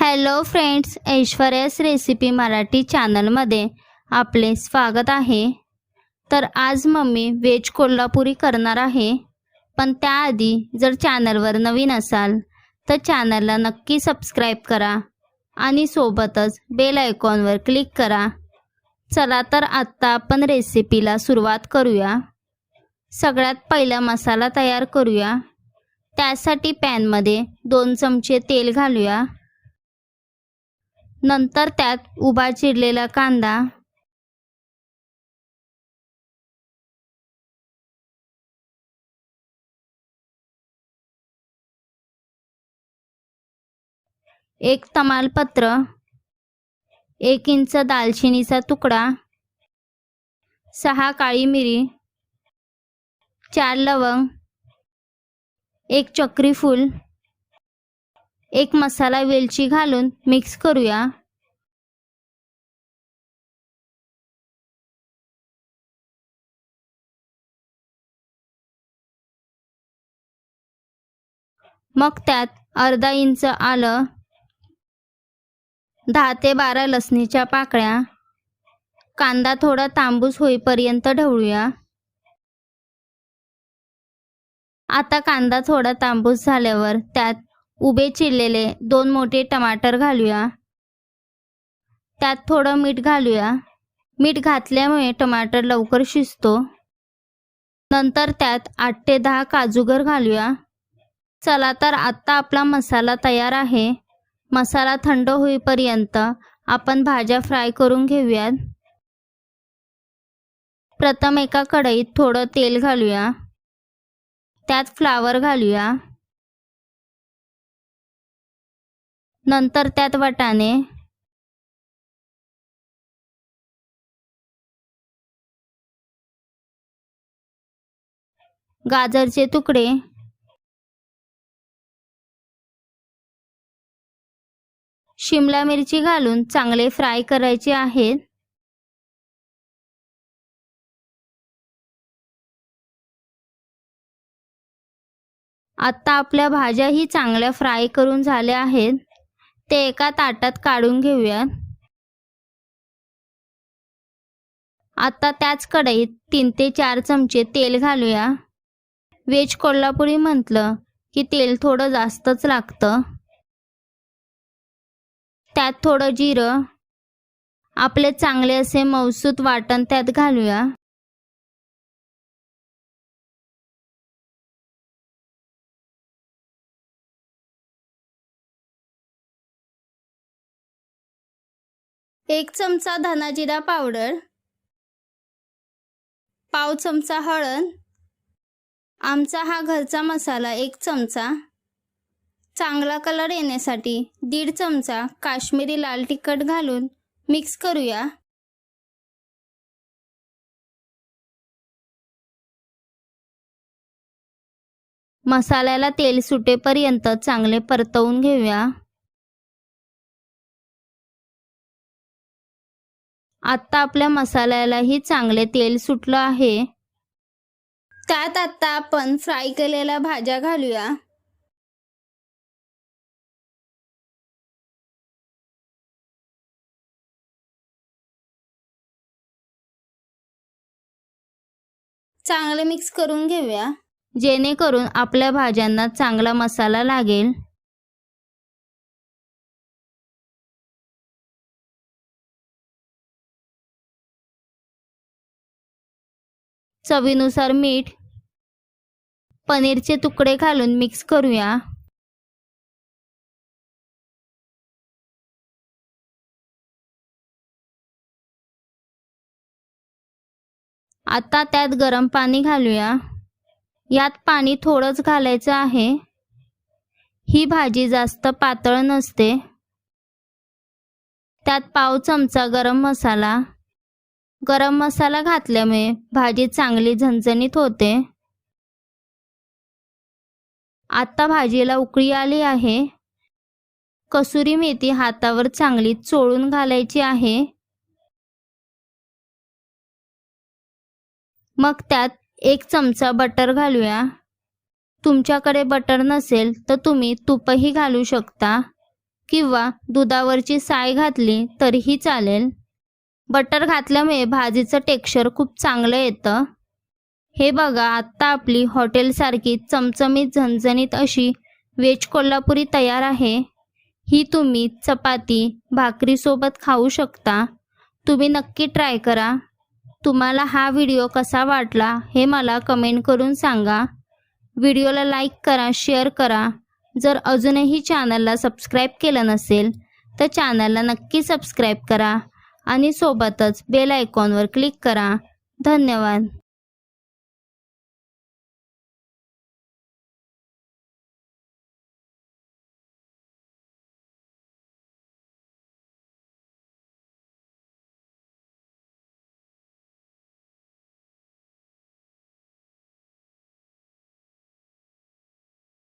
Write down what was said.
Hello friends, ऐश्वर्यास recipe Marathi चॅनलमध्ये आपले स्वागत आहे। तर आज मम्मी वेज कोल्हापुरी करणार आहे, पण त्याआधी जर चॅनलवर नवीन असाल तर चॅनलला नक्की सबस्क्राइब करा आणि सोबतच बेल आयकॉनवर क्लिक करा। चला तर आता आपण रेसिपीला सुरुवात करूया। सगळ्यात पहिला मसाला तयार करूया। त्यासाठी पॅनमध्ये 2 चमचे तेल घालूया। नंतर त्यात उभा चिरलेला कांदा, एक तमालपत्र, 1 इंच दालचिनीचा तुकडा, 6 काळी मिरी, 4 लवंग, 1 चक्री फूल, 1 मसाला वेलची घालून मिक्स करूया। मग त्यात अर्धा इंच आलं, 10 ते 12 लसणीच्या पाकळ्या, कांदा थोडा तांबूस होईपर्यंत ढवळूया। आता कांदा थोडा तांबूस झाल्यावर त्यात उभे चिरलेले 2 मोठे टमाटर घालूया। त्यात थोडं मीठ घालूया। मीठ घातल्यामुळे टमाटर लवकर शिजतो। नंतर त्यात 8 ते 10 काजूगर घालूया। चला तर आता आपला मसाला तयार आहे। मसाला थंड होईपर्यंत आपण भाज्या फ्राय करून घेऊयात। प्रथम एका कढईत थोडं तेल घालूया। त्यात फ्लावर घालूया। नंतर त्यात वाटाणे, गाजरचे तुकडे, शिमला मिरची घालून चांगले फ्राय करायचे आहेत। आता आपल्या भाज्याही चांगल्या फ्राय करून झाल्या आहेत। ते एका ताटात काढून घेऊयात। आता त्याच कढईत 3 ते 4 चमचे तेल घालूया। वेज कोल्हापुरी म्हटलं की तेल थोडं जास्तच लागतं। त्यात थोडं जिरं, आपले चांगले असे मऊसूत वाटण त्यात घालूया। एक चमचा धना जिरा पावडर, पाव चमचा हळद, आमचा हा घरचा मसाला 1 चमचा, चांगला कलर येण्यासाठी 1.5 चमचा काश्मीरी लाल तिखट घालून मिक्स करूया। मसाल्याला तेल सुटेपर्यंत चांगले परतवून घेऊया। आता आपल्या मसाल्यालाही चांगले तेल सुटलं आहे। त्यात आता आपण फ्राय केलेल्या भाज्या घालूया। चांगले मिक्स करून घेऊया, जेणेकरून आपल्या भाज्यांना चांगला मसाला लागेल। चवीनुसार मीठ, पनीरचे तुकडे घालून मिक्स करूया। आता त्यात गरम पाणी घालूया। यात पाणी थोडंच घालायचं आहे। ही भाजी जास्त पातळ नसते। त्यात पाव चमचा गरम मसाला घातल्यामुळे भाजी चांगली झणझणीत होते। आता भाजीला उकळी आली आहे। कसुरी मेथी हातावर चांगली चोळून घालायची आहे। मग त्यात 1 चमचा बटर घालूया। तुमच्याकडे बटर नसेल तर तुम्ही तूपही घालू शकता। किंवा दुधावरची साय घातली तरीही चालेल. बटर घातल्यामुळे भाजीचं टेक्स्चर खूप चांगलं येतं. हे बघा, आत्ता आपली हॉटेलसारखी चमचमीत झणझणीत अशी व्हेज कोल्हापुरी तयार आहे. ही तुम्ही चपाती भाकरीसोबत खाऊ शकता. तुम्ही नक्की ट्राय करा. तुम्हाला हा व्हिडिओ कसा वाटला हे मला कमेंट करून सांगा. व्हिडिओला लाईक करा, शेअर करा. जर अजूनही चॅनलला सबस्क्राईब केलं नसेल तर चॅनलला नक्की सबस्क्राईब करा आणि सोबतच बेल आयकॉनवर क्लिक करा. धन्यवाद.